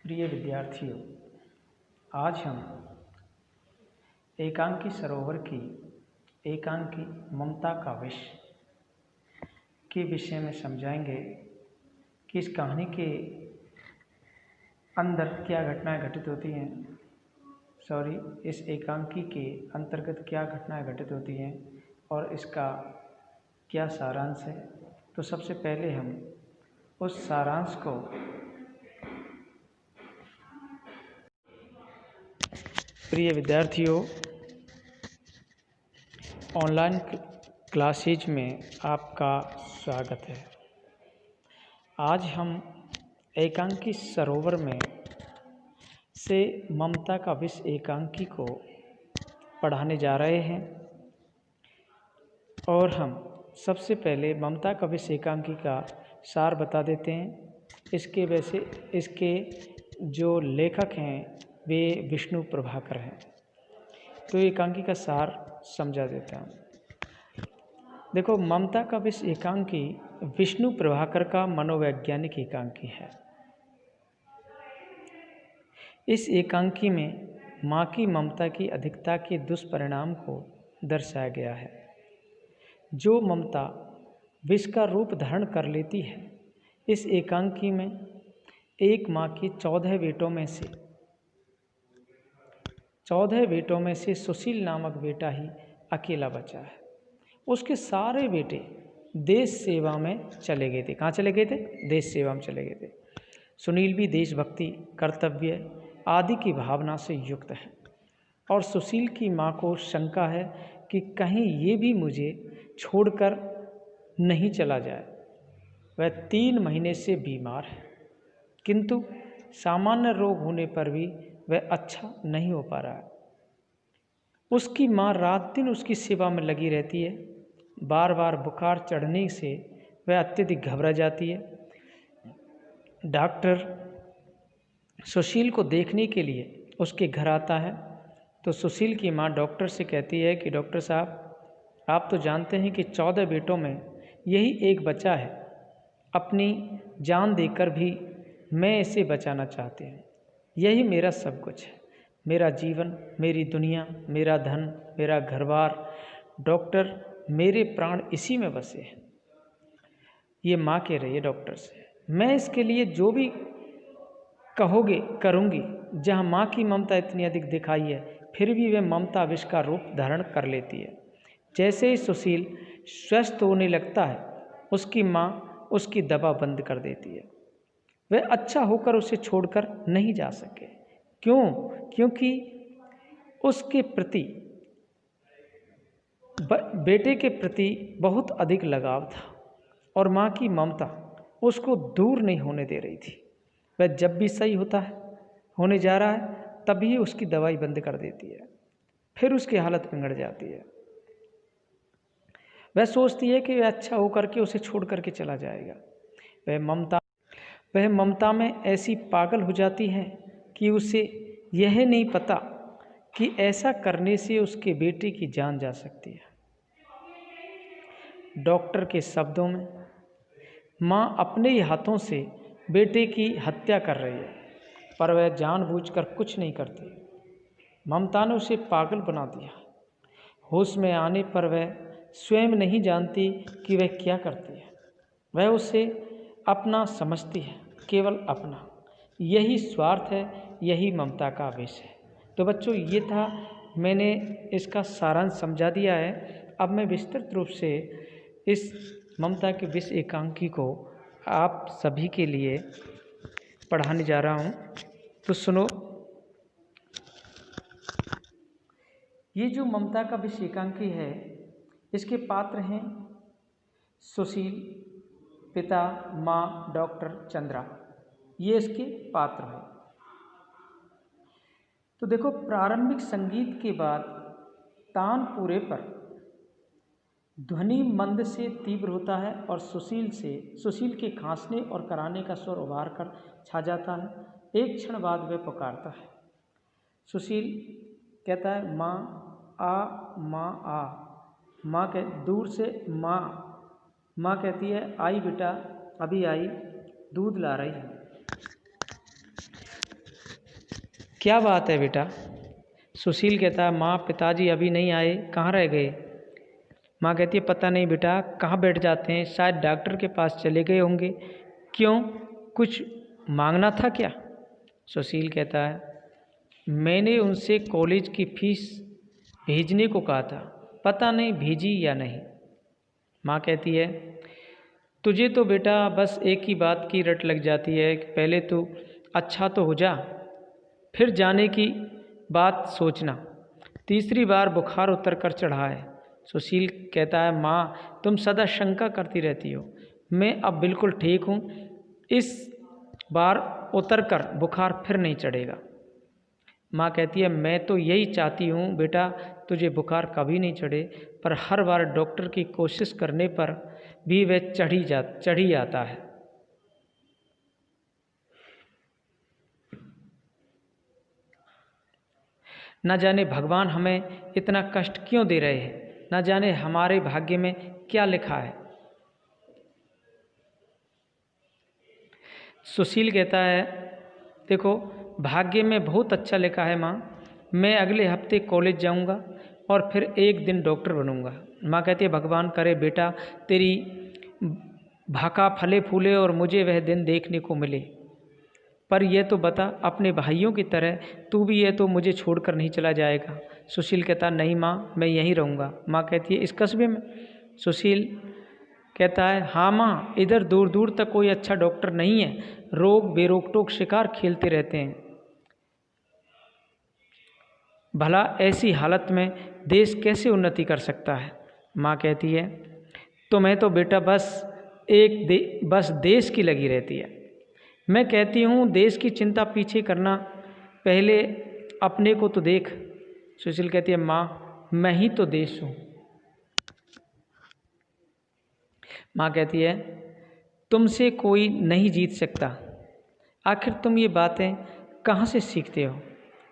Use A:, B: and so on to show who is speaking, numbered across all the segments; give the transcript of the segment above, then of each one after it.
A: प्रिय विद्यार्थियों, आज हम एकांकी सरोवर की एकांकी ममता का विष के विषय में समझाएंगे कि इस कहानी के अंदर क्या घटनाएं घटित होती हैं। इस एकांकी के अंतर्गत क्या घटनाएं घटित होती हैं और इसका क्या सारांश है। तो सबसे पहले हम उस सारांश को प्रिय विद्यार्थियों, ऑनलाइन क्लासेज में आपका स्वागत है। आज हम एकांकी सरोवर में से ममता का विष एकांकी को पढ़ाने जा रहे हैं और हम सबसे पहले ममता का विष एकांकी का सार बता देते हैं। इसके जो लेखक हैं वे विष्णु प्रभाकर हैं। तो एकांकी का सार समझा देता हूँ। देखो, ममता का विष एकांकी विष्णु प्रभाकर का मनोवैज्ञानिक एकांकी है। इस एकांकी में माँ की ममता की अधिकता के दुष्परिणाम को दर्शाया गया है। जो ममता विष का रूप धारण कर लेती है, इस एकांकी में एक माँ की 14 बेटों में से सुशील नामक बेटा ही अकेला बचा है। उसके सारे बेटे देश सेवा में चले गए थे। कहाँ चले गए थे? देश सेवा में चले गए थे। सुनील भी देशभक्ति, कर्तव्य आदि की भावना से युक्त है और सुशील की माँ को शंका है कि कहीं ये भी मुझे छोड़कर नहीं चला जाए। वह 3 महीने से बीमार है, किंतु सामान्य रोग होने पर भी वह अच्छा नहीं हो पा रहा है। उसकी माँ रात दिन उसकी सेवा में लगी रहती है। बार बार बुखार चढ़ने से वह अत्यधिक घबरा जाती है। डॉक्टर सुशील को देखने के लिए उसके घर आता है तो सुशील की माँ डॉक्टर से कहती है कि डॉक्टर साहब, आप तो जानते हैं कि 14 बेटों में यही एक बचा है। अपनी जान देकर भी मैं इसे बचाना चाहती हूँ। यही मेरा सब कुछ है, मेरा जीवन, मेरी दुनिया, मेरा धन, मेरा घर-बार। डॉक्टर, मेरे प्राण इसी में बसे हैं। ये माँ कह रही है डॉक्टर से, मैं इसके लिए जो भी कहोगे करूँगी। जहाँ माँ की ममता इतनी अधिक दिखाई है, फिर भी वह ममता विष का रूप धारण कर लेती है। जैसे ही सुशील स्वस्थ होने लगता है, उसकी माँ उसकी दवा बंद कर देती है। वह अच्छा होकर उसे छोड़कर नहीं जा सके। क्यों? क्योंकि उसके प्रति, बेटे के प्रति बहुत अधिक लगाव था और माँ की ममता उसको दूर नहीं होने दे रही थी। वह जब भी सही होने जा रहा है, तभी उसकी दवाई बंद कर देती है। फिर उसकी हालत बिगड़ जाती है। वह सोचती है कि वह अच्छा होकर के उसे छोड़ करके चला जाएगा। वह ममता में ऐसी पागल हो जाती है कि उसे यह नहीं पता कि ऐसा करने से उसके बेटे की जान जा सकती है। डॉक्टर के शब्दों में, माँ अपने ही हाथों से बेटे की हत्या कर रही है, पर वह जानबूझकर कुछ नहीं करती। ममता ने उसे पागल बना दिया। होश में आने पर वह स्वयं नहीं जानती कि वह क्या करती है। वह उसे अपना समझती है, केवल अपना। यही स्वार्थ है, यही ममता का विष है। तो बच्चों, ये था, मैंने इसका सारांश समझा दिया है। अब मैं विस्तृत रूप से इस ममता के विष एकांकी को आप सभी के लिए पढ़ाने जा रहा हूँ। तो सुनो, ये जो ममता का विष एकांकी है, इसके पात्र हैं सुशील, पिता, माँ, डॉक्टर, चंद्रा। ये इसके पात्र हैं। तो देखो, प्रारंभिक संगीत के बाद तानपुरे पर ध्वनि मंद से तीव्र होता है और सुशील के खांसने और कराने का स्वर उभार कर छा जाता है। एक क्षण बाद वह पुकारता है। सुशील कहता है, माँ आ, माँ आ। माँ दूर से माँ कहती है, आई बेटा, अभी आई, दूध ला रही है। क्या बात है बेटा? सुशील कहता है माँ पिताजी अभी नहीं आए, कहाँ रह गए? माँ कहती है पता नहीं बेटा, कहाँ बैठ जाते हैं, शायद डॉक्टर के पास चले गए होंगे। क्यों, कुछ मांगना था क्या? सुशील कहता है मैंने उनसे कॉलेज की फीस भेजने को कहा था, पता नहीं भेजी या नहीं। माँ कहती है तुझे तो बेटा बस एक ही बात की रट लग जाती है कि पहले तू अच्छा तो हो जा, फिर जाने की बात सोचना। तीसरी बार बुखार उतर कर चढ़ा है। सुशील कहता है माँ तुम सदा शंका करती रहती हो, मैं अब बिल्कुल ठीक हूँ, इस बार उतर कर बुखार फिर नहीं चढ़ेगा। माँ कहती है मैं तो यही चाहती हूँ बेटा तुझे बुखार कभी नहीं चढ़े, पर हर बार डॉक्टर की कोशिश करने पर भी वह चढ़ी आता है। न जाने भगवान हमें इतना कष्ट क्यों दे रहे हैं, न जाने हमारे भाग्य में क्या लिखा है। सुशील कहता है देखो भाग्य में बहुत अच्छा लिखा है माँ, मैं अगले हफ्ते कॉलेज जाऊँगा और फिर एक दिन डॉक्टर बनूँगा। माँ कहती है भगवान करे बेटा तेरी भाका फले फूले और मुझे वह दिन देखने को मिले, पर यह तो बता अपने भाइयों की तरह तू भी ये तो मुझे छोड़कर नहीं चला जाएगा। सुशील कहता नहीं माँ मैं यहीं रहूँगा। माँ कहती है इस कस्बे में? सुशील कहता है हाँ माँ, इधर दूर दूर तक कोई अच्छा डॉक्टर नहीं है, रोग बेरोक टोक शिकार खेलते रहते हैं। भला ऐसी हालत में देश कैसे उन्नति कर सकता है? माँ कहती है तुम्हें तो बेटा बस देश की लगी रहती है। मैं कहती हूँ देश की चिंता पीछे करना, पहले अपने को तो देख। सुशील कहती है माँ मैं ही तो देश हूँ। माँ कहती है तुमसे कोई नहीं जीत सकता, आखिर तुम ये बातें कहाँ से सीखते हो?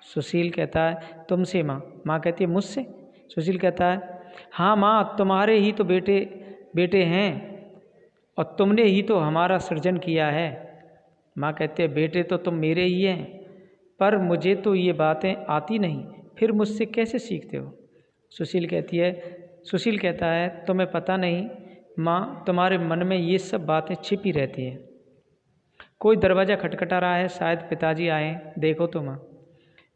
A: सुशील कहता है तुमसे माँ। माँ कहती है मुझसे? सुशील कहता है हाँ माँ, तुम्हारे ही तो बेटे हैं और तुमने ही तो हमारा सृजन किया है। माँ कहती है बेटे तो तुम मेरे ही हैं, पर मुझे तो ये बातें आती नहीं, फिर मुझसे कैसे सीखते हो? सुशील कहता है तुम्हें पता नहीं माँ, तुम्हारे मन में ये सब बातें छिपी रहती हैं। कोई दरवाज़ा खटखटा रहा है, शायद पिताजी आए, देखो तो माँ।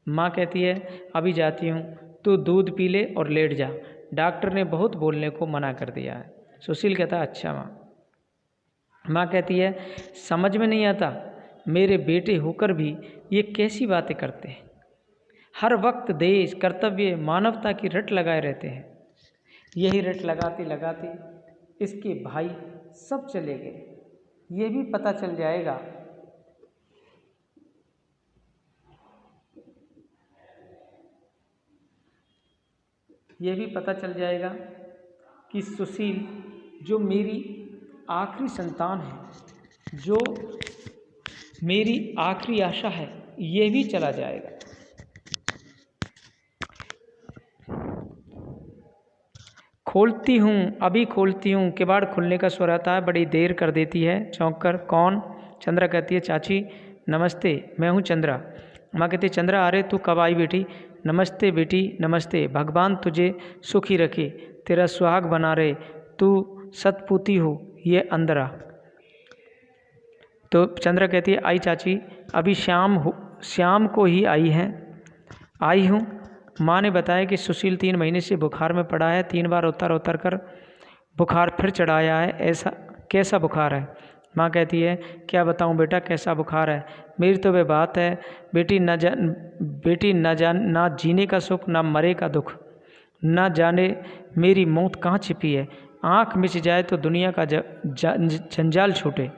A: माँ कहती है अभी जाती हूँ, तू दूध पी ले और लेट जा, डॉक्टर ने बहुत बोलने को मना कर दिया है। सुशील कहता है अच्छा माँ। माँ कहती है समझ में नहीं आता, मेरे बेटे होकर भी ये कैसी बातें करते हैं, हर वक्त देश कर्तव्य मानवता की रट लगाए रहते हैं। यही रट लगाते लगाते इसके भाई सब चले गए। ये भी पता चल जाएगा कि सुशील जो मेरी आखिरी संतान है, जो मेरी आखिरी आशा है, ये भी चला जाएगा। खोलती हूँ, अभी खोलती हूँ, किवाड़ खुलने का स्वर आता है, बड़ी देर कर देती है चौंक कर। कौन? चंद्रा कहती है चाची नमस्ते, मैं हूँ चंद्रा। माँ कहती है चंद्रा अरे तू कब आई बेटी? नमस्ते बेटी नमस्ते, भगवान तुझे सुखी रखे, तेरा सुहाग बना रहे, तू सतपूती हो, ये अंदर आ। तो चंद्रा कहती है आई चाची, अभी शाम को ही आई हूँ। माँ ने बताया कि सुशील 3 महीने से बुखार में पड़ा है, 3 बार उतर कर बुखार फिर चढ़ाया है। ऐसा कैसा बुखार है? माँ कहती है क्या बताऊँ बेटा कैसा बुखार है, मेरी तो वह बात है बेटी, ना जीने का सुख, ना मरे का दुख, ना जाने मेरी मौत कहाँ छिपी है। आँख मिच जाए तो दुनिया का जंजाल छूटे,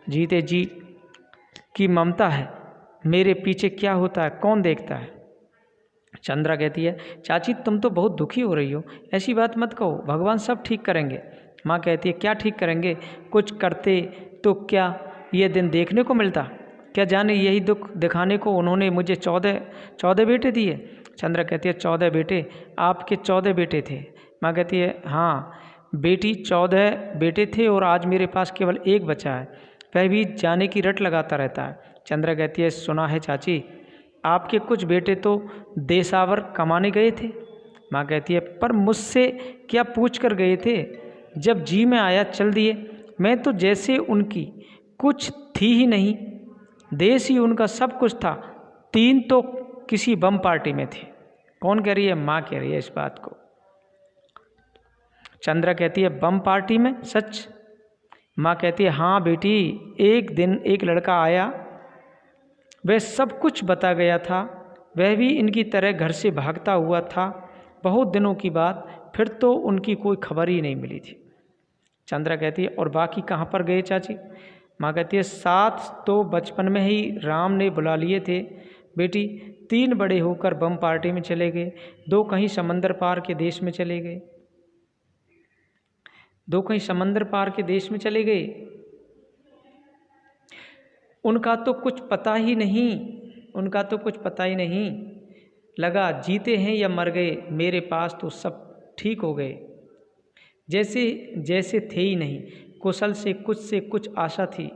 A: जीते जी की ममता है, मेरे पीछे क्या होता है कौन देखता है? चंद्रा कहती है चाची तुम तो बहुत दुखी हो रही हो, ऐसी बात मत कहो, भगवान सब ठीक करेंगे। माँ कहती है क्या ठीक करेंगे, कुछ करते तो क्या ये दिन देखने को मिलता, क्या जाने यही दुख दिखाने को उन्होंने मुझे 14 बेटे दिए। चंद्रा कहती है 14 बेटे? आपके 14 बेटे थे? माँ कहती है हाँ बेटी 14 बेटे थे और आज मेरे पास केवल एक बचा है, वह भी जाने की रट लगाता रहता है। चंद्रा कहती है सुना है चाची, आपके कुछ बेटे तो देशावर कमाने गए थे। माँ कहती है पर मुझसे क्या पूछ कर गए थे, जब जी में आया चल दिए। मैं तो जैसे उनकी कुछ थी ही नहीं, देश ही उनका सब कुछ था। 3 तो किसी बम पार्टी में थे। कौन कह रही है? माँ कह रही है इस बात को। चंद्रा कहती है बम पार्टी में? सच? माँ कहती है हाँ बेटी, एक दिन एक लड़का आया, वह सब कुछ बता गया था। वह भी इनकी तरह घर से भागता हुआ था। बहुत दिनों की बात, फिर तो उनकी कोई खबर ही नहीं मिली थी। चंद्रा कहती है और बाकी कहाँ पर गए चाची? माँ कहती है 7 तो बचपन में ही राम ने बुला लिए थे बेटी। 3 बड़े होकर बम पार्टी में चले गए, 2 कहीं समंदर पार के देश में चले गए, 2 कहीं समंदर पार के देश में चले गए। उनका तो कुछ पता ही नहीं, उनका तो कुछ पता ही नहीं लगा जीते हैं या मर गए। मेरे पास तो सब ठीक हो गए, जैसे जैसे थे ही नहीं। कुशल से कुछ आशा थी,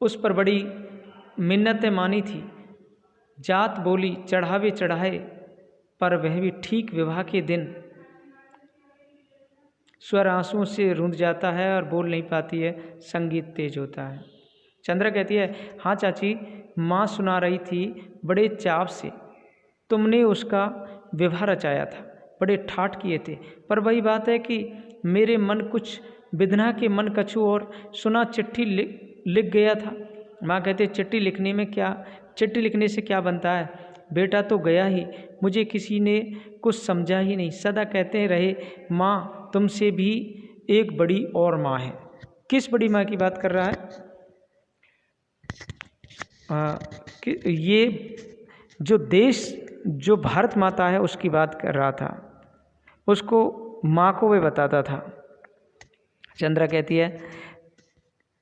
A: उस पर बड़ी मिन्नतें मानी थी। जात बोली चढ़ावे चढ़ाए, पर वह भी ठीक विवाह के दिन स्वर आंसुओं से रुंध जाता है और बोल नहीं पाती है, संगीत तेज होता है। चंद्रा कहती है हाँ चाची, माँ सुना रही थी बड़े चाव से, तुमने उसका विवाह रचाया था, बड़े ठाठ किए थे। पर वही बात है कि मेरे मन कुछ विधना के मन कछु और। सुना चिट्ठी लिख गया था। माँ कहते चिट्ठी लिखने में क्या, चिट्ठी लिखने से क्या बनता है, बेटा तो गया ही, मुझे किसी ने कुछ समझा ही नहीं। सदा कहते रहे माँ तुमसे भी एक बड़ी और माँ है। किस बड़ी माँ की बात कर रहा है? कि ये जो देश, जो भारत माता है उसकी बात कर रहा था, उसको माँ को वह बताता था। चंद्रा कहती है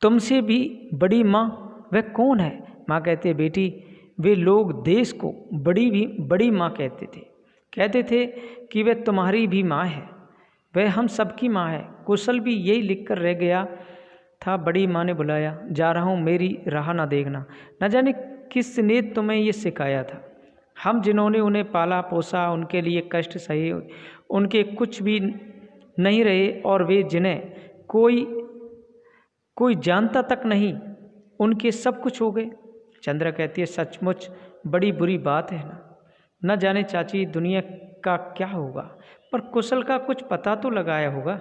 A: तुमसे भी बड़ी माँ वह कौन है? माँ कहती है बेटी, वे लोग देश को बड़ी माँ कहते थे कि वह तुम्हारी भी माँ है, वह हम सबकी माँ है। कुशल भी यही लिख कर रह गया था, बड़ी माँ ने बुलाया, जा रहा हूँ मेरी राह ना देखना। न जाने किसने तुम्हें ये सिखाया था। हम जिन्होंने उन्हें पाला पोसा, उनके लिए कष्ट सहे, उनके कुछ भी नहीं रहे, और वे जिन्हें कोई जानता तक नहीं, उनके सब कुछ हो गए। चंद्रा कहती है सचमुच बड़ी बुरी बात है ना। न जाने चाची दुनिया का क्या होगा, पर कुशल का कुछ पता तो लगाया होगा।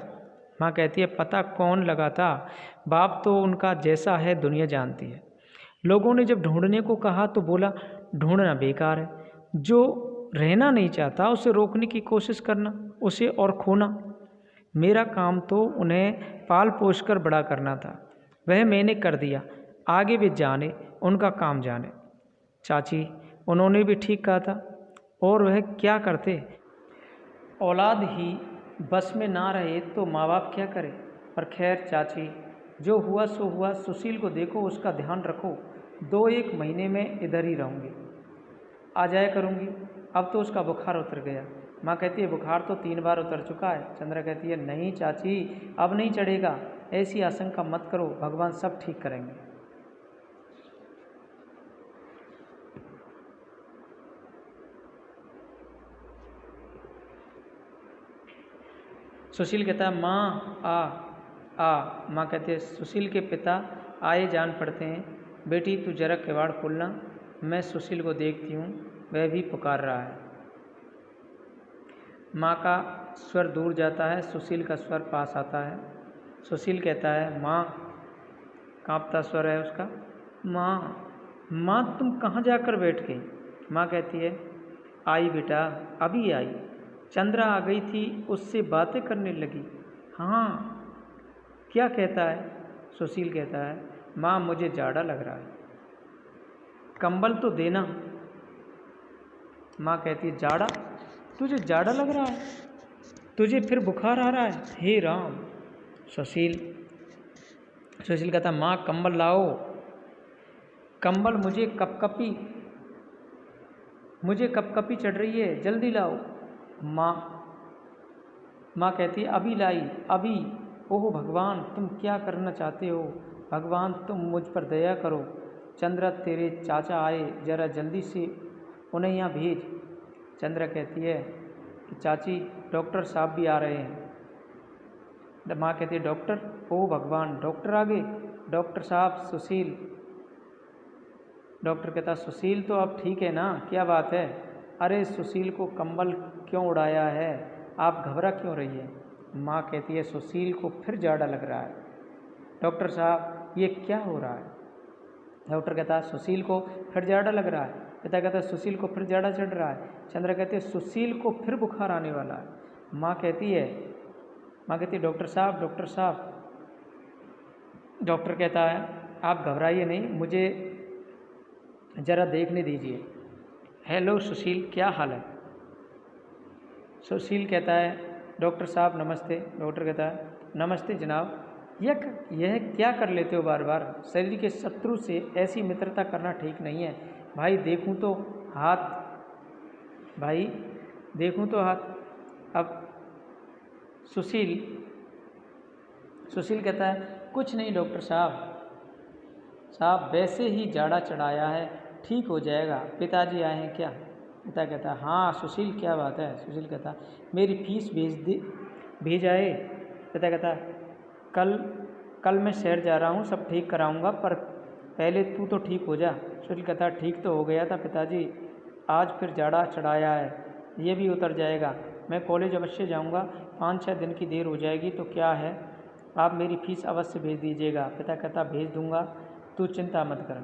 A: माँ कहती है पता कौन लगाता, बाप तो उनका जैसा है दुनिया जानती है। लोगों ने जब ढूंढने को कहा तो बोला ढूंढना बेकार है, जो रहना नहीं चाहता उसे रोकने की कोशिश करना, उसे और खोना। मेरा काम तो उन्हें पाल पोस कर बड़ा करना था, वह मैंने कर दिया, आगे वे जाने, उनका काम जाने। चाची उन्होंने भी ठीक कहा था, और वह क्या करते, औलाद ही बस में ना रहे तो माँ बाप क्या करे। पर खैर चाची, जो हुआ सो हुआ। सुशील को देखो, उसका ध्यान रखो, 2-1 महीने में इधर ही रहूँगी, आ जाया करूँगी। अब तो उसका बुखार उतर गया। माँ कहती है बुखार तो 3 बार उतर चुका है। चंद्रा कहती है नहीं चाची, अब नहीं चढ़ेगा, ऐसी आशंका मत करो, भगवान सब ठीक करेंगे। सुशील कहता है माँ आ। माँ कहती है सुशील के पिता आए जान पड़ते हैं, बेटी तू जरा किवाड़ खोलना, मैं सुशील को देखती हूँ, वह भी पुकार रहा है। माँ का स्वर दूर जाता है, सुशील का स्वर पास आता है। सुशील कहता है माँ, कांपता स्वर है उसका, माँ तुम कहाँ जाकर बैठ गई? माँ कहती है आई बेटा, अभी आई, चंद्रा आ गई थी, उससे बातें करने लगी। हाँ क्या कहता है? सुशील कहता है माँ मुझे जाड़ा लग रहा है, कंबल तो देना। माँ कहती है जाड़ा? तुझे जाड़ा लग रहा है, तुझे फिर बुखार आ रहा है? हे राम। सुशील कहता माँ कंबल लाओ, कंबल मुझे कपकपी चढ़ रही है, जल्दी लाओ। माँ कहती है अभी लाई, अभी। ओह भगवान तुम क्या करना चाहते हो? भगवान तुम मुझ पर दया करो, चंद्रा तेरे चाचा आए, जरा जल्दी से उन्हें यहाँ भेज। चंद्रा कहती है कि चाची डॉक्टर साहब भी आ रहे हैं। माँ कहती है डॉक्टर? ओ भगवान, डॉक्टर आ गए? डॉक्टर साहब सुशील। डॉक्टर कहता सुशील तो अब ठीक है ना, क्या बात है? अरे सुशील को कंबल क्यों उड़ाया है, आप घबरा क्यों रही है? माँ कहती है सुशील को फिर जाड़ा लग रहा है। डॉक्टर साहब ये क्या हो रहा है? डॉक्टर कहता है सुशील को फिर जाड़ा लग रहा है। पिता कहता है सुशील को फिर जाड़ा चढ़ रहा है। चंद्रा कहती है सुशील को फिर बुखार आने वाला है। माँ कहती है डॉक्टर साहब, डॉक्टर साहब। डॉक्टर कहता है आप घबराइए नहीं, मुझे ज़रा देखने दीजिए। हेलो सुशील, क्या हाल है? सुशील कहता है डॉक्टर साहब नमस्ते। डॉक्टर कहता है नमस्ते जनाब। यह क्या कर लेते हो बार बार? शरीर के शत्रु से ऐसी मित्रता करना ठीक नहीं है। भाई देखूं तो हाथ, भाई देखूं तो हाथ। अब सुशील कहता है कुछ नहीं डॉक्टर साहब वैसे ही जाड़ा चढ़ाया है, ठीक हो जाएगा। पिताजी आए हैं क्या? पिता कहता है हाँ सुशील क्या बात है? सुशील कहता मेरी फीस भेज आए। पिता कहता कल मैं शहर जा रहा हूँ, सब ठीक कराऊँगा, पर पहले तू तो ठीक हो जा। सुशील कहता ठीक तो हो गया था पिताजी, आज फिर जाड़ा चढ़ाया है, ये भी उतर जाएगा। मैं कॉलेज अवश्य जाऊँगा, 5-6 दिन की देर हो जाएगी तो क्या है, आप मेरी फ़ीस अवश्य भेज दीजिएगा। पिता कहता भेज दूँगा, तू चिंता मत कर।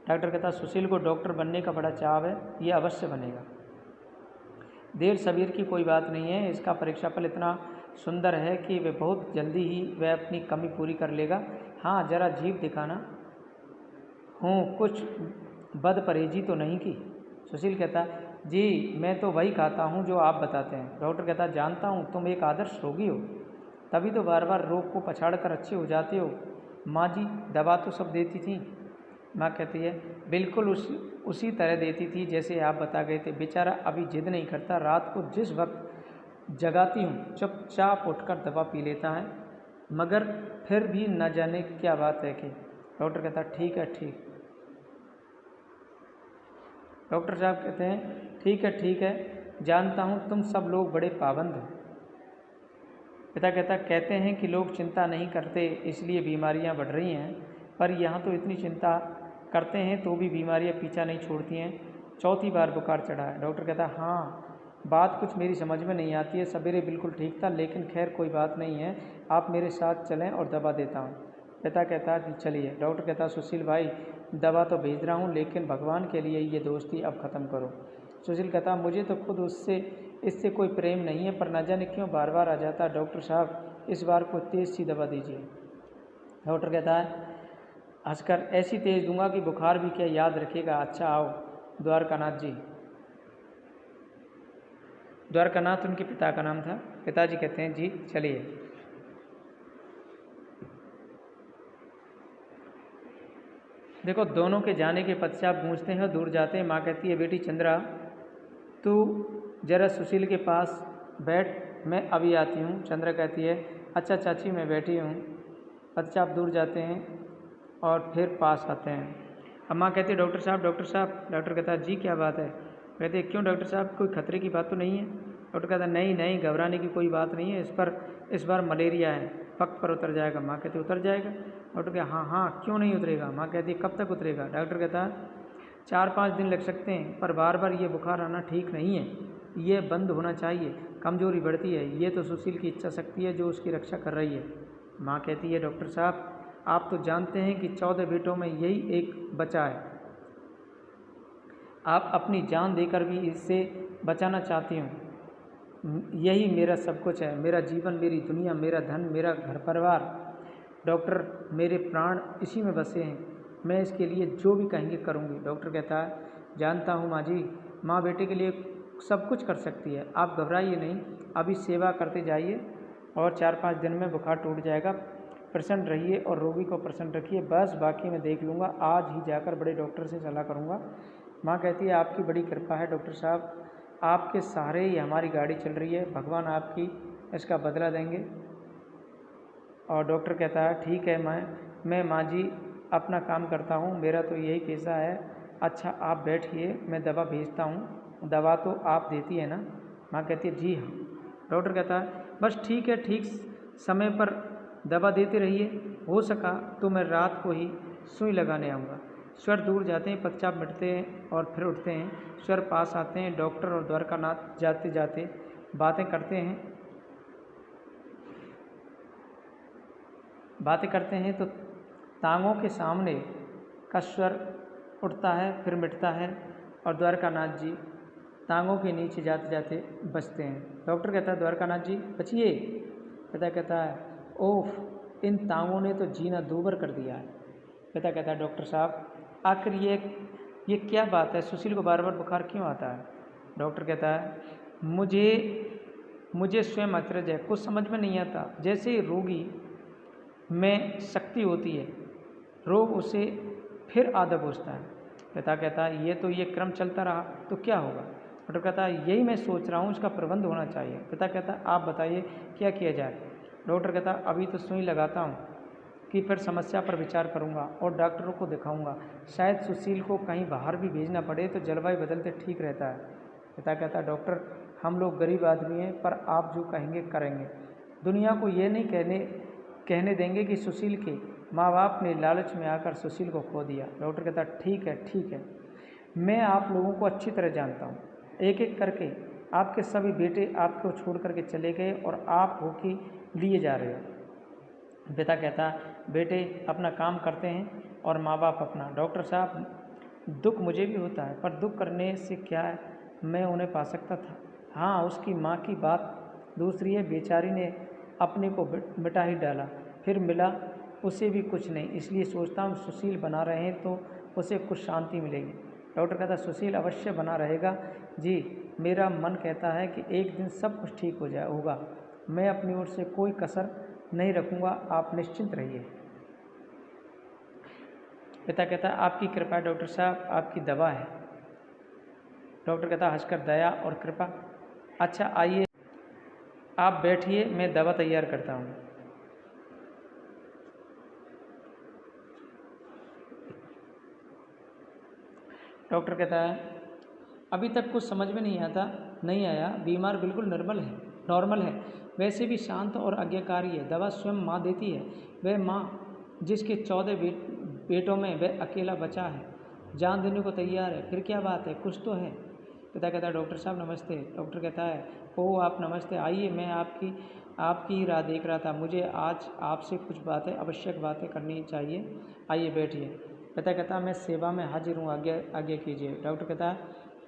A: डॉक्टर कहता सुशील को डॉक्टर बनने का बड़ा चाव है, ये अवश्य बनेगा। देर सबीर की कोई बात नहीं है, इसका परीक्षाफल इतना सुंदर है कि वह बहुत जल्दी ही वह अपनी कमी पूरी कर लेगा। हाँ ज़रा जीभ दिखाना। हूँ कुछ बद परहेजी तो नहीं की? सुशील कहता जी मैं तो वही खाता हूँ जो आप बताते हैं। डॉक्टर कहता जानता हूँ तुम एक आदर्श रोगी हो, तभी तो बार बार रोग को पछाड़ कर अच्छे हो जाते हो। माँ जी दवा तो सब देती थी। माँ कहती है बिल्कुल उसी तरह देती थी जैसे आप बता गए थे। बेचारा अभी जिद नहीं करता, रात को जिस वक्त जगाती हूँ चुपचाप उठकर दवा पी लेता है, मगर फिर भी न जाने क्या बात है कि। डॉक्टर कहता ठीक है ठीक। डॉक्टर साहब कहते हैं ठीक है, जानता हूँ तुम सब लोग बड़े पाबंद हो। पिता कहते हैं कि लोग चिंता नहीं करते इसलिए बीमारियाँ बढ़ रही हैं, पर यहाँ तो इतनी चिंता करते हैं तो भी बीमारियाँ पीछा नहीं छोड़ती हैं। 4थी बार बुखार चढ़ा है। डॉक्टर कहता हाँ बात कुछ मेरी समझ में नहीं आती है, सवेरे बिल्कुल ठीक था, लेकिन खैर कोई बात नहीं है, आप मेरे साथ चलें और दवा देता हूँ। पिता कहता कि चलिए। डॉक्टर कहता सुशील भाई दवा तो भेज रहा हूँ, लेकिन भगवान के लिए ये दोस्ती अब ख़त्म करो। सुशील कहता मुझे तो खुद इससे कोई प्रेम नहीं है, पर न जाने क्यों बार बार आ जाता। डॉक्टर साहब इस बार को तेज़ सी दवा दीजिए। डॉक्टर कहता है हंसकर ऐसी तेज़ दूंगा कि बुखार भी क्या याद रखेगा। अच्छा आओ। द्वारकानाथ जी। द्वारकानाथ उनके पिता का नाम था। पिताजी कहते हैं जी चलिए। देखो दोनों के जाने के पश्चात गूंजते हैं, दूर जाते हैं। माँ कहती है बेटी चंद्रा तू जरा सुशील के पास बैठ, मैं अभी आती हूँ। चंद्रा कहती है अच्छा चाची मैं बैठी हूँ। पश्चात दूर जाते हैं और फिर पास आते हैं। अब माँ कहती है डॉक्टर साहब। डॉक्टर कहता है जी क्या बात है? कहते हैं क्यों डॉक्टर साहब कोई खतरे की बात तो नहीं है? डॉक्टर कहता है नहीं घबराने की कोई बात नहीं है, इस बार मलेरिया है, वक्त पर उतर जाएगा। माँ कहती उतर जाएगा? डॉक्टर कहता हाँ क्यों नहीं उतरेगा? माँ कहती कब तक उतरेगा? डॉक्टर कहता है 4-5 दिन लग सकते हैं, पर बार बार ये बुखार आना ठीक नहीं है, ये बंद होना चाहिए, कमजोरी बढ़ती है। ये तो सुशील की इच्छा शक्ति है जो उसकी रक्षा कर रही है। माँ कहती है डॉक्टर साहब आप तो जानते हैं कि 14 बेटों में यही एक बचा है, आप अपनी जान देकर भी इससे बचाना चाहती हूँ। यही मेरा सब कुछ है, मेरा जीवन, मेरी दुनिया, मेरा धन, मेरा घर परिवार। डॉक्टर मेरे प्राण इसी में बसे हैं, मैं इसके लिए जो भी कहेंगे करूँगी। डॉक्टर कहता है जानता हूँ माँ जी, माँ बेटे के लिए सब कुछ कर सकती है, आप घबराइए नहीं, अभी सेवा करते जाइए और 4-5 दिन में बुखार टूट जाएगा। प्रसन्न रहिए और रोगी को प्रसन्न रखिए, बस बाकी मैं देख लूँगा, आज ही जाकर बड़े डॉक्टर से सलाह करूँगा। माँ कहती है आपकी बड़ी कृपा है डॉक्टर साहब, आपके सहारे ही हमारी गाड़ी चल रही है, भगवान आपकी इसका बदला देंगे। और डॉक्टर कहता है ठीक है मैं माँ जी अपना काम करता हूँ, मेरा तो यही पेशा है। अच्छा आप बैठिए, मैं दवा भेजता हूँ। दवा तो आप देती है ना? माँ कहती है जी हाँ। डॉक्टर कहता है बस ठीक है, ठीक समय पर दवा देते रहिए, हो सका तो मैं रात को ही सुई लगाने आऊँगा। स्वर दूर जाते हैं, पश्चात मिटते हैं और फिर उठते हैं। स्वर पास आते हैं। डॉक्टर और द्वारकानाथ जाते जाते बातें करते हैं तो टांगों के सामने का स्वर उठता है फिर मिटता है और द्वारकानाथ जी टांगों के नीचे जाते जाते बचते हैं। डॉक्टर कहता है द्वारकानाथ जी बचिए। पिता कहता है ओफ, इन टांगों ने तो जीना दूभर कर दिया है। पिता कहता है डॉक्टर साहब आखिर ये क्या बात है, सुशील को बार बार बुखार क्यों आता है? डॉक्टर कहता है मुझे स्वयं अचरज है, कुछ समझ में नहीं आता। जैसे ही रोगी में शक्ति होती है, रोग उसे फिर आदत पहुँचता है। पिता कहता है ये क्रम चलता रहा तो क्या होगा? डॉक्टर कहता है यही मैं सोच रहा हूँ, इसका प्रबंध होना चाहिए। पिता कहता है आप बताइए क्या किया जाए? डॉक्टर कहता है अभी तो सुई लगाता हूँ कि फिर समस्या पर विचार करूँगा और डॉक्टरों को दिखाऊँगा। शायद सुशील को कहीं बाहर भी भेजना पड़े तो जलवायु बदलते ठीक रहता है। पिता कहता है डॉक्टर हम लोग गरीब आदमी हैं, पर आप जो कहेंगे करेंगे। दुनिया को ये नहीं कहने देंगे कि सुशील के माँ बाप ने लालच में आकर सुशील को खो दिया। डॉक्टर कहता ठीक है, मैं आप लोगों को अच्छी तरह जानता हूँ। एक एक करके आपके सभी बेटे आपको छोड़ करके चले गए और आप होके लिए जा रहे हो। पिता कहता बेटे अपना काम करते हैं और माँ बाप अपना। डॉक्टर साहब दुख मुझे भी होता है, पर दुख करने से क्या है, मैं उन्हें पा सकता था। हाँ, उसकी माँ की बात दूसरी है, बेचारी ने अपने को मिटा ही डाला, फिर मिला उसे भी कुछ नहीं। इसलिए सोचता हूँ सुशील बना रहे हैं तो उसे कुछ शांति मिलेगी। डॉक्टर कहता सुशील अवश्य बना रहेगा जी, मेरा मन कहता है कि एक दिन सब कुछ ठीक होगा। मैं अपनी ओर से कोई कसर नहीं रखूँगा, आप निश्चिंत रहिए। पिता कहता आपकी कृपा डॉक्टर साहब, आपकी दवा है। डॉक्टर कहता हंसकर दया और कृपा। अच्छा आइए आप बैठिए, मैं दवा तैयार करता हूँ। डॉक्टर कहता है अभी तक कुछ समझ में नहीं आया। बीमार बिल्कुल नॉर्मल है, वैसे भी शांत और आज्ञाकारी है। दवा स्वयं माँ देती है। वह माँ जिसके 14 बेटों में वह अकेला बचा है, जान देने को तैयार है। फिर क्या बात है, कुछ तो है। पिता कहता है डॉक्टर साहब नमस्ते। डॉक्टर कहता है ओह आप नमस्ते, आइए मैं आपकी राह देख रहा था। मुझे आज आपसे कुछ आवश्यक बातें करनी चाहिए, आइए बैठिए। पिता कहता मैं सेवा में हाजिर हूँ, आज्ञा कीजिए। डॉक्टर कहता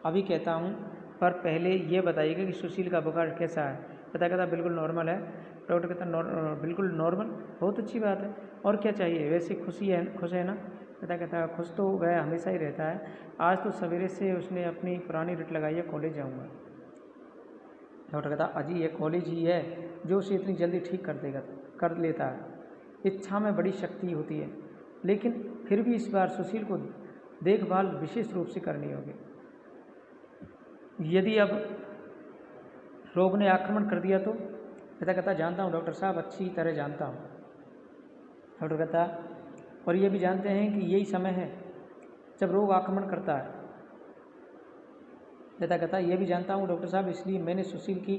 A: अभी कहता हूँ, पर पहले ये बताइएगा कि सुशील का बुखार कैसा है? पिता कहता बिल्कुल नॉर्मल है। डॉक्टर कहता बिल्कुल नॉर्मल, बहुत अच्छी बात है, और क्या चाहिए? वैसे खुश है ना? पिता कहता है खुश तो वह हमेशा ही रहता है, आज तो सवेरे से उसने अपनी पुरानी रट लगाई है, कॉलेज जाऊँगा। डॉक्टर कहता अजी ये कॉलेज ही है जो उसे इतनी जल्दी ठीक कर लेता है। इच्छा में बड़ी शक्ति होती है, लेकिन फिर भी इस बार सुशील को देखभाल विशेष रूप से करनी होगी। यदि अब रोग ने आक्रमण कर दिया तो? पिता कहता जानता हूँ डॉक्टर साहब, अच्छी तरह जानता हूँ। डॉक्टर कहता और ये भी जानते हैं कि यही समय है जब रोग आक्रमण करता है? पिता कहता ये भी जानता हूँ डॉक्टर साहब, इसलिए मैंने सुशील की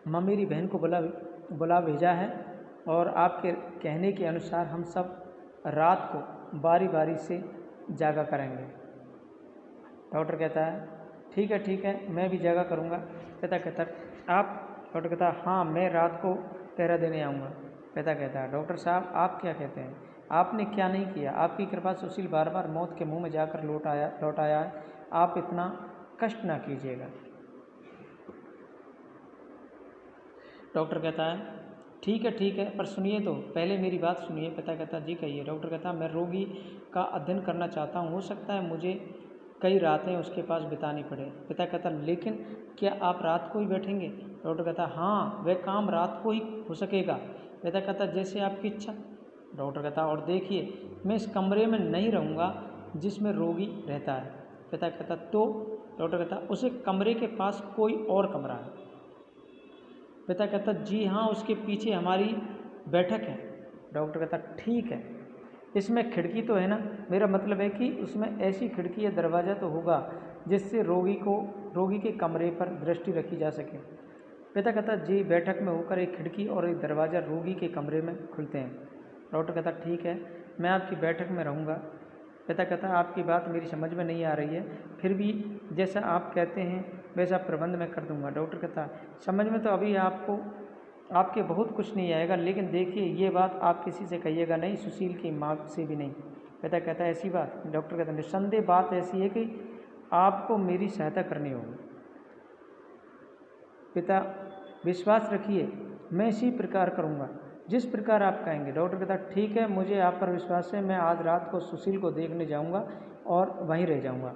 A: ममेरी बहन को बुला भेजा है और आपके कहने के अनुसार हम सब रात को बारी बारी से जागा करेंगे। डॉक्टर कहता है ठीक है, मैं भी जागा करूँगा। पिता कहता आप? डॉक्टर कहता हाँ, मैं रात को पहरा देने आऊँगा। पिता कहता है डॉक्टर साहब आप क्या कहते हैं, आपने क्या नहीं किया? आपकी कृपा सुशील बार बार मौत के मुंह में जाकर लौट आया है, आप इतना कष्ट ना कीजिएगा। डॉक्टर कहता है ठीक है, पर सुनिए तो, पहले मेरी बात सुनिए। पिता कहता जी कहिए। डॉक्टर कहता मैं रोगी का अध्ययन करना चाहता हूँ, हो सकता है मुझे कई रातें उसके पास बितानी पड़े। पिता कहता लेकिन क्या आप रात को ही बैठेंगे? डॉक्टर कहता हाँ, वह काम रात को ही हो सकेगा। पिता कहता जैसे आपकी इच्छा। डॉक्टर कहता और देखिए मैं इस कमरे में नहीं रहूँगा जिसमें रोगी रहता है। पिता कहता तो? डॉक्टर कहता उस कमरे के पास कोई और कमरा है। पिता कहता जी हाँ, उसके पीछे हमारी बैठक है। डॉक्टर कहता ठीक है, इसमें खिड़की तो है ना, मेरा मतलब है कि उसमें ऐसी खिड़की या दरवाज़ा तो होगा जिससे रोगी के कमरे पर दृष्टि रखी जा सके। पिता कहता जी, बैठक में होकर एक खिड़की और एक दरवाज़ा रोगी के कमरे में खुलते हैं। डॉक्टर कहता ठीक है, मैं आपकी बैठक में रहूँगा। पिता कहता आपकी बात मेरी समझ में नहीं आ रही है, फिर भी जैसा आप कहते हैं वैसा प्रबंध मैं कर दूंगा। डॉक्टर कहता समझ में तो अभी आपके बहुत कुछ नहीं आएगा, लेकिन देखिए ये बात आप किसी से कहिएगा नहीं, सुशील की माँ से भी नहीं। पिता कहता ऐसी बात? डॉक्टर कहता निस्संदेह बात ऐसी है कि आपको मेरी सहायता करनी होगी। पिता विश्वास रखिए, मैं इसी प्रकार करूँगा जिस प्रकार आप कहेंगे। डॉक्टर कहता ठीक है, मुझे आप पर विश्वास है, मैं आज रात को सुशील को देखने जाऊँगा और वहीं रह जाऊँगा।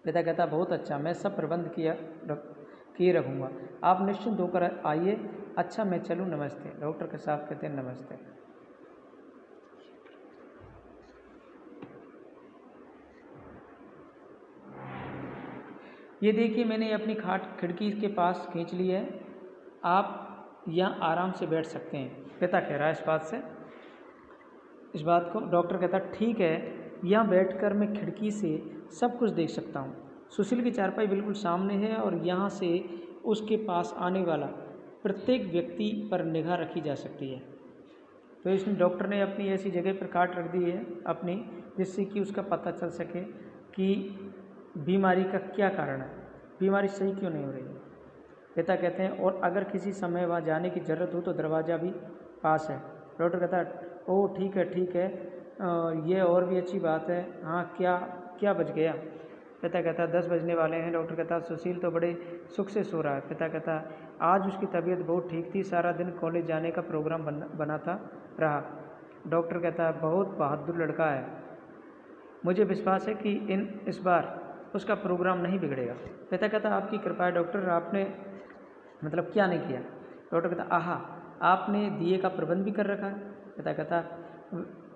A: पिता कहता बहुत अच्छा, मैं सब प्रबंध किए रखूँगा, आप निश्चिंत होकर आइए। अच्छा मैं चलूँ, नमस्ते। डॉक्टर के साहब कहते हैं नमस्ते। ये देखिए मैंने अपनी खाट खिड़की के पास खींच ली है, आप यहाँ आराम से बैठ सकते हैं। पिता कह रहा है इस बात को। डॉक्टर कहता ठीक है, यहाँ बैठकर मैं खिड़की से सब कुछ देख सकता हूँ। सुशील की चारपाई बिल्कुल सामने है और यहाँ से उसके पास आने वाला प्रत्येक व्यक्ति पर निगाह रखी जा सकती है। तो इसमें डॉक्टर ने अपनी ऐसी जगह पर काट रख दी है अपनी, जिससे कि उसका पता चल सके कि बीमारी का क्या कारण है, बीमारी सही क्यों नहीं हो रही है। पिता कहते हैं और अगर किसी समय वहाँ जाने की ज़रूरत हो तो दरवाज़ा भी पास है। डॉक्टर कहता है ओह ठीक है, ये और भी अच्छी बात है। हाँ क्या बज गया? पिता कहता 10 बजने वाले हैं। डॉक्टर कहता सुशील तो बड़े सुख से सो रहा है। पिता कहता आज उसकी तबीयत बहुत ठीक थी, सारा दिन कॉलेज जाने का प्रोग्राम बनाता रहा। डॉक्टर कहता बहुत बहादुर लड़का है, मुझे विश्वास है कि इस बार उसका प्रोग्राम नहीं बिगड़ेगा। पिता कहता आपकी कृपा है डॉक्टर, आपने मतलब क्या नहीं किया? डॉक्टर कहता आहा, आपने दिए का प्रबंध भी कर रखा है। पिता कहता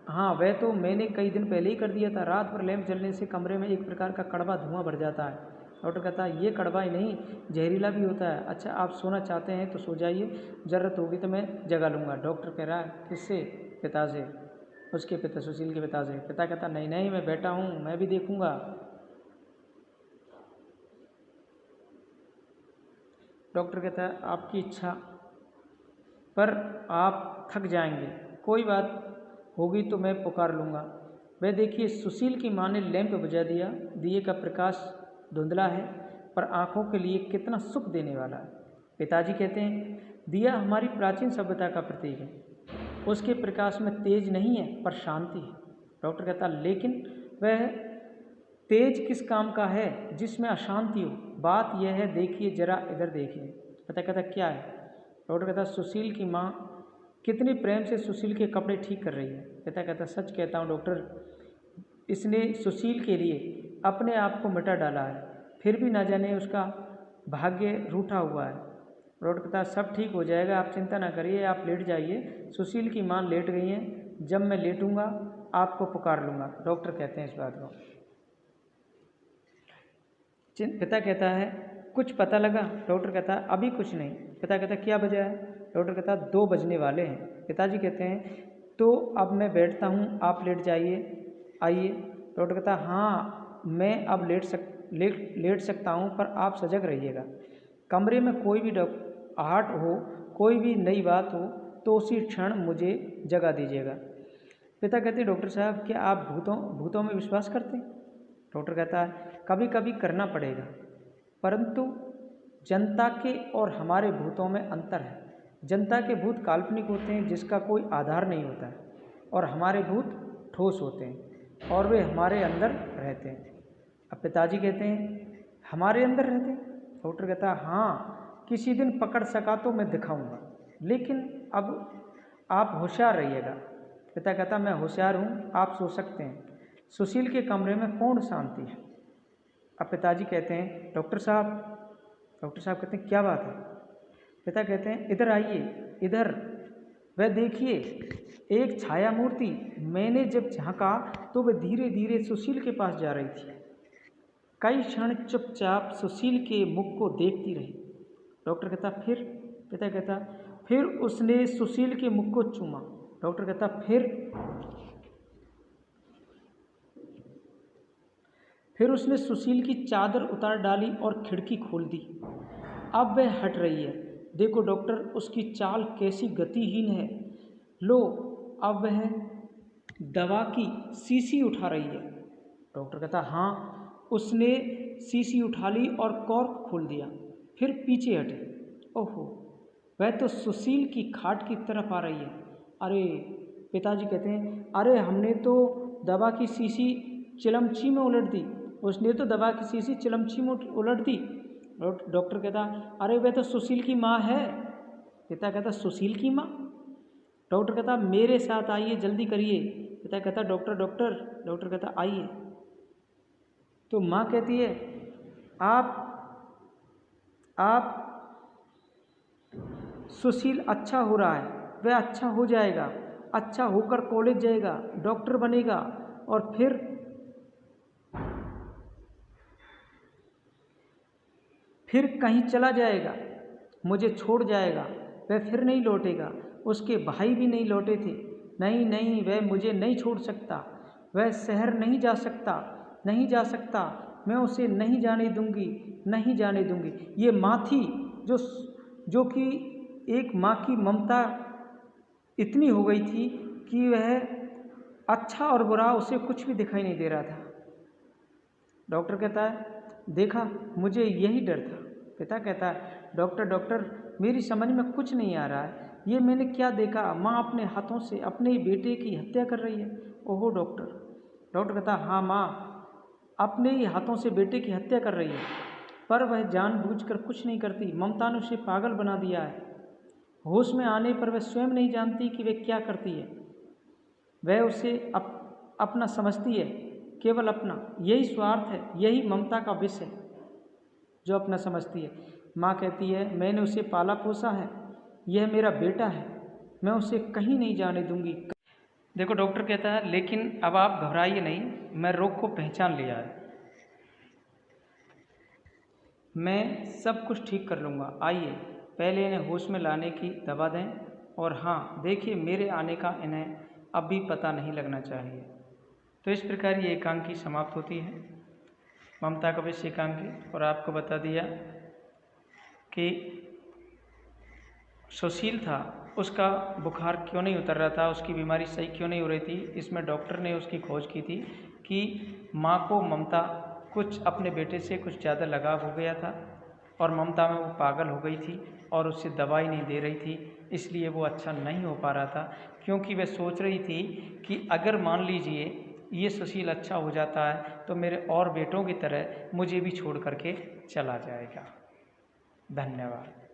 A: हाँ वह तो मैंने कई दिन पहले ही कर दिया था, रात भर लैंप जलने से कमरे में एक प्रकार का कड़वा धुआं भर जाता है। डॉक्टर कहता ये कड़वा ही नहीं, जहरीला भी होता है। अच्छा आप सोना चाहते हैं तो सो जाइए, ज़रूरत होगी तो मैं जगा लूँगा। डॉक्टर कह रहा है किससे? पिता से, उसके पिता सुशील के पिता से। पिता कहता नहीं मैं बैठा हूँ, मैं भी देखूँगा। डॉक्टर कहता है आपकी इच्छा, पर आप थक जाएंगे, कोई बात होगी तो मैं पुकार लूँगा। वह देखिए सुशील की माँ ने लैंप बुझा दिया, दिए का प्रकाश धुंधला है पर आँखों के लिए कितना सुख देने वाला है। पिताजी कहते हैं दिया हमारी प्राचीन सभ्यता का प्रतीक है, उसके प्रकाश में तेज नहीं है पर शांति है। डॉक्टर कहता लेकिन वह तेज किस काम का है जिसमें अशांति हो? बात यह है, देखिए जरा इधर देखिए। पिता कहता क्या है? डॉक्टर कहता सुशील की माँ कितने प्रेम से सुशील के कपड़े ठीक कर रही है। पिता कहता सच कहता हूँ डॉक्टर, इसने सुशील के लिए अपने आप को मिटा डाला है, फिर भी ना जाने उसका भाग्य रूठा हुआ है। डॉक्टर कहता सब ठीक हो जाएगा, आप चिंता ना करिए, आप लेट जाइए। सुशील की माँ लेट गई हैं, जब मैं लेटूंगा आपको पुकार लूँगा। डॉक्टर कहते हैं इस बात को। पिता कहता है कुछ पता लगा? डॉक्टर कहता है अभी कुछ नहीं। पिता कहता क्या बजा है? डॉक्टर कहता 2 बजने वाले हैं। पिताजी कहते हैं तो अब मैं बैठता हूँ, आप लेट जाइए, आइए। डॉक्टर कहता हाँ मैं अब लेट सकता हूँ, पर आप सजग रहिएगा। कमरे में कोई भी आहट हो, कोई भी नई बात हो तो उसी क्षण मुझे जगा दीजिएगा। पिता कहते हैं डॉक्टर साहब क्या आप भूतों में विश्वास करते हैं? डॉक्टर कहता है कभी कभी करना पड़ेगा, परंतु जनता के और हमारे भूतों में अंतर है। जनता के भूत काल्पनिक होते हैं जिसका कोई आधार नहीं होता है, और हमारे भूत ठोस होते हैं और वे हमारे अंदर रहते हैं। अब पिताजी कहते हैं हमारे अंदर रहते हैं? डॉक्टर कहता है हाँ, किसी दिन पकड़ सका तो मैं दिखाऊंगा, लेकिन अब आप होशियार रहिएगा। पिता कहता मैं होशियार हूँ, आप सो सकते हैं। सुशील के कमरे में पूर्ण शांति है। अब पिताजी कहते हैं डॉक्टर साहब कहते हैं क्या बात है? पिता कहते हैं इधर आइए, इधर। वह देखिए एक छाया मूर्ति, मैंने जब झांका तो वह धीरे धीरे सुशील के पास जा रही थी। कई क्षण चुपचाप सुशील के मुख को देखती रही। डॉक्टर कहता फिर? पिता कहता फिर उसने सुशील के मुख को चूमा। डॉक्टर कहता फिर? फिर उसने सुशील की चादर उतार डाली और खिड़की खोल दी। अब वह हट रही है। देखो डॉक्टर, उसकी चाल कैसी गतिहीन है। लो, अब वह दवा की शीशी उठा रही है। डॉक्टर कहता हाँ। उसने शीशी उठा ली और कॉर्क खोल दिया, फिर पीछे हटे। ओहो, वह तो सुशील की खाट की तरफ आ रही है। अरे, पिताजी कहते हैं, अरे हमने तो दवा की शीशी चिलमची में उलट दी। उसने तो दवा की शीशी चिलमची में उलट दी। डॉक्टर कहता, अरे वह तो सुशील की माँ है। पिता कहता, सुशील की माँ? डॉक्टर कहता, मेरे साथ आइए, जल्दी करिए। पिता कहता, डॉक्टर डॉक्टर। डॉक्टर कहता, आइए। तो माँ कहती है, आप सुशील अच्छा हो रहा है, वह अच्छा हो जाएगा, अच्छा होकर कॉलेज जाएगा, डॉक्टर बनेगा और फिर कहीं चला जाएगा, मुझे छोड़ जाएगा, वह फिर नहीं लौटेगा। उसके भाई भी नहीं लौटे थे। नहीं नहीं, वह मुझे नहीं छोड़ सकता, वह शहर नहीं जा सकता, नहीं जा सकता, मैं उसे नहीं जाने दूंगी, नहीं जाने दूंगी। ये माँ थी जो कि एक माँ की ममता इतनी हो गई थी कि वह अच्छा और बुरा उसे कुछ भी दिखाई नहीं दे रहा था। डॉक्टर कहता है, देखा, मुझे यही डर था। पिता कहता है, डॉक्टर डॉक्टर, मेरी समझ में कुछ नहीं आ रहा है, ये मैंने क्या देखा? माँ अपने हाथों से अपने ही बेटे की हत्या कर रही है। ओहो डॉक्टर। डॉक्टर कहता, हाँ, माँ अपने ही हाथों से बेटे की हत्या कर रही है, पर वह जानबूझकर कुछ नहीं करती। ममता ने उसे पागल बना दिया है। होश में आने पर वह स्वयं नहीं जानती कि वह क्या करती है। वह उसे अपना समझती है, केवल अपना। यही स्वार्थ है, यही ममता का विष है, जो अपना समझती है। माँ कहती है, मैंने उसे पाला पोसा है, यह मेरा बेटा है, मैं उसे कहीं नहीं जाने दूंगी। देखो डॉक्टर कहता है, लेकिन अब आप घबराइए नहीं, मैं रोग को पहचान लिया है, मैं सब कुछ ठीक कर लूँगा। आइए, पहले इन्हें होश में लाने की दवा दें, और हाँ देखिए, मेरे आने का इन्हें अब भी पता नहीं लगना चाहिए। तो इस प्रकार ये एकांकी समाप्त होती है, ममता का विषय एकांकी। और आपको बता दिया कि सुशील था, उसका बुखार क्यों नहीं उतर रहा था, उसकी बीमारी सही क्यों नहीं हो रही थी। इसमें डॉक्टर ने उसकी खोज की थी कि माँ को ममता कुछ अपने बेटे से कुछ ज़्यादा लगाव हो गया था, और ममता में वो पागल हो गई थी और उससे दवाई नहीं दे रही थी, इसलिए वो अच्छा नहीं हो पा रहा था। क्योंकि वह सोच रही थी कि अगर मान लीजिए ये सुशील अच्छा हो जाता है तो मेरे और बेटों की तरह मुझे भी छोड़ करके चला जाएगा। धन्यवाद।